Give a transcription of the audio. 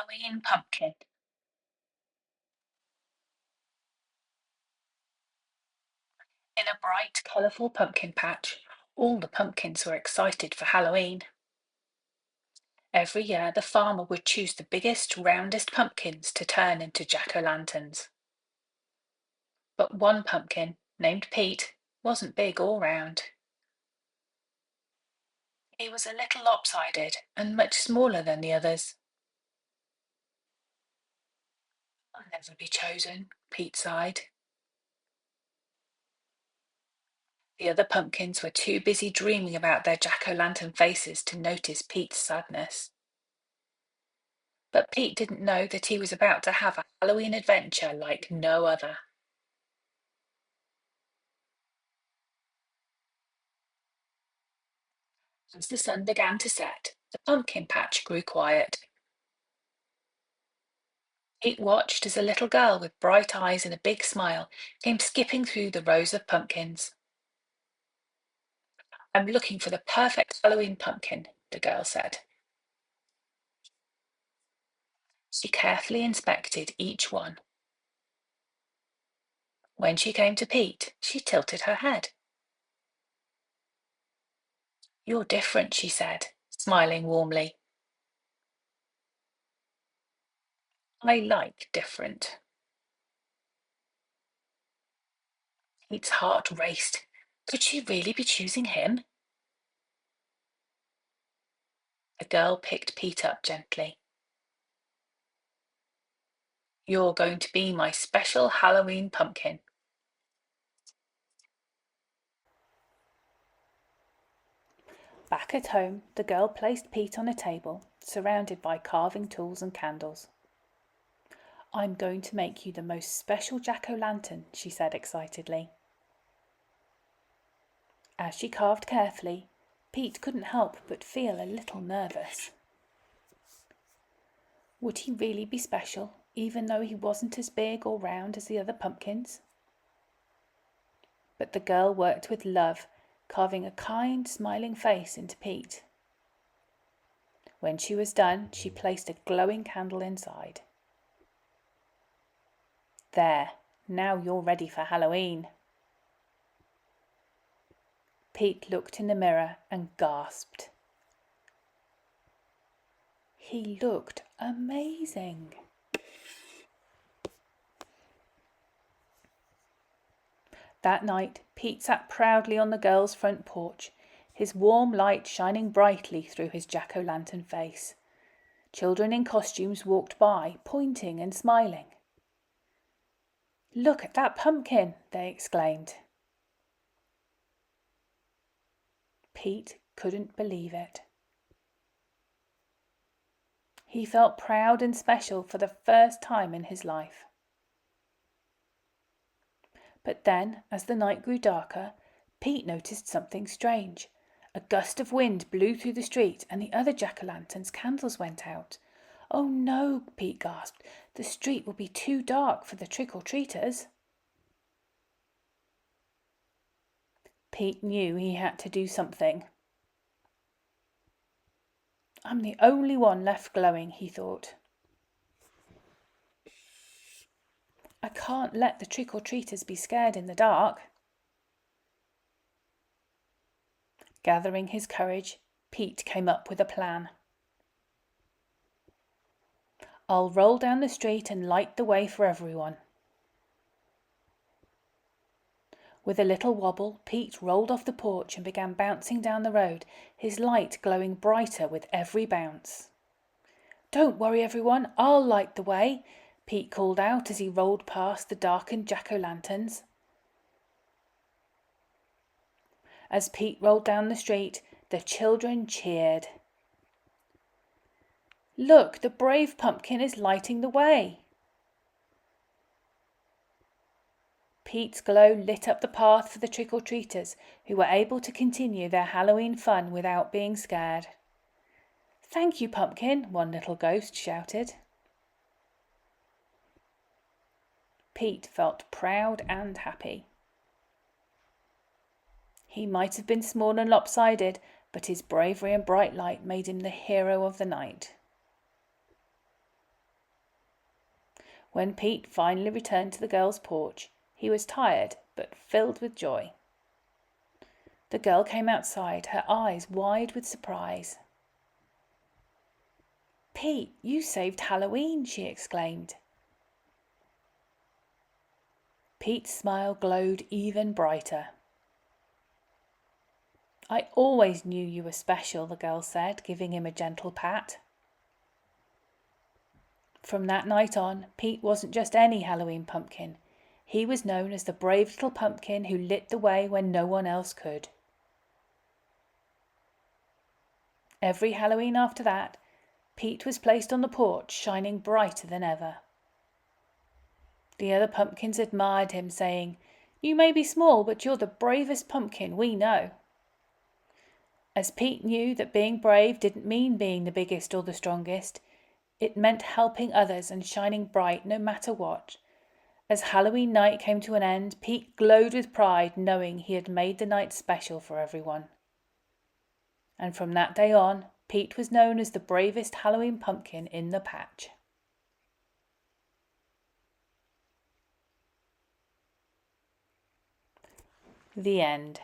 Halloween pumpkin. In a bright, colourful pumpkin patch, all the pumpkins were excited for Halloween. Every year, the farmer would choose the biggest, roundest pumpkins to turn into jack-o'-lanterns. But one pumpkin, named Pete, wasn't big or round. He was a little lopsided and much smaller than the others. I'll never be chosen, Pete sighed. The other pumpkins were too busy dreaming about their jack-o'-lantern faces to notice Pete's sadness. But Pete didn't know that he was about to have a Halloween adventure like no other. As the sun began to set, the pumpkin patch grew quiet. Pete watched as a little girl with bright eyes and a big smile came skipping through the rows of pumpkins. "I'm looking for the perfect Halloween pumpkin," the girl said. She carefully inspected each one. When she came to Pete, she tilted her head. "You're different," she said, smiling warmly. "I like different." Pete's heart raced. Could she really be choosing him? The girl picked Pete up gently. "You're going to be my special Halloween pumpkin." Back at home, the girl placed Pete on a table, surrounded by carving tools and candles. "I'm going to make you the most special jack-o'-lantern," she said excitedly. As she carved carefully, Pete couldn't help but feel a little nervous. Would he really be special, even though he wasn't as big or round as the other pumpkins? But the girl worked with love, carving a kind, smiling face into Pete. When she was done, she placed a glowing candle inside. "There, now you're ready for Halloween." Pete looked in the mirror and gasped. He looked amazing. That night, Pete sat proudly on the girl's front porch, his warm light shining brightly through his jack-o'-lantern face. Children in costumes walked by, pointing and smiling. "Look at that pumpkin," they exclaimed. Pete couldn't believe it. He felt proud and special for the first time in his life. But then, as the night grew darker, Pete noticed something strange. A gust of wind blew through the street and the other jack-o'-lanterns' candles went out. "Oh no," Pete gasped. "The street will be too dark for the trick-or-treaters." Pete knew he had to do something. "I'm the only one left glowing," he thought. "I can't let the trick-or-treaters be scared in the dark." Gathering his courage, Pete came up with a plan. "I'll roll down the street and light the way for everyone." With a little wobble, Pete rolled off the porch and began bouncing down the road, his light glowing brighter with every bounce. "Don't worry, everyone, I'll light the way," Pete called out as he rolled past the darkened jack-o'-lanterns. As Pete rolled down the street, the children cheered. "Look, the brave pumpkin is lighting the way." Pete's glow lit up the path for the trick-or-treaters, who were able to continue their Halloween fun without being scared. "Thank you, Pumpkin," one little ghost shouted. Pete felt proud and happy. He might have been small and lopsided, but his bravery and bright light made him the hero of the night. When Pete finally returned to the girl's porch, he was tired but filled with joy. The girl came outside, her eyes wide with surprise. "Pete, you saved Halloween," she exclaimed. Pete's smile glowed even brighter. "I always knew you were special," the girl said, giving him a gentle pat. From that night on, Pete wasn't just any Halloween pumpkin. He was known as the brave little pumpkin who lit the way when no one else could. Every Halloween after that, Pete was placed on the porch, shining brighter than ever. The other pumpkins admired him, saying, "You may be small, but you're the bravest pumpkin we know." As Pete knew that being brave didn't mean being the biggest or the strongest, it meant helping others and shining bright no matter what. As Halloween night came to an end, Pete glowed with pride, knowing he had made the night special for everyone. And from that day on, Pete was known as the bravest Halloween pumpkin in the patch. The end.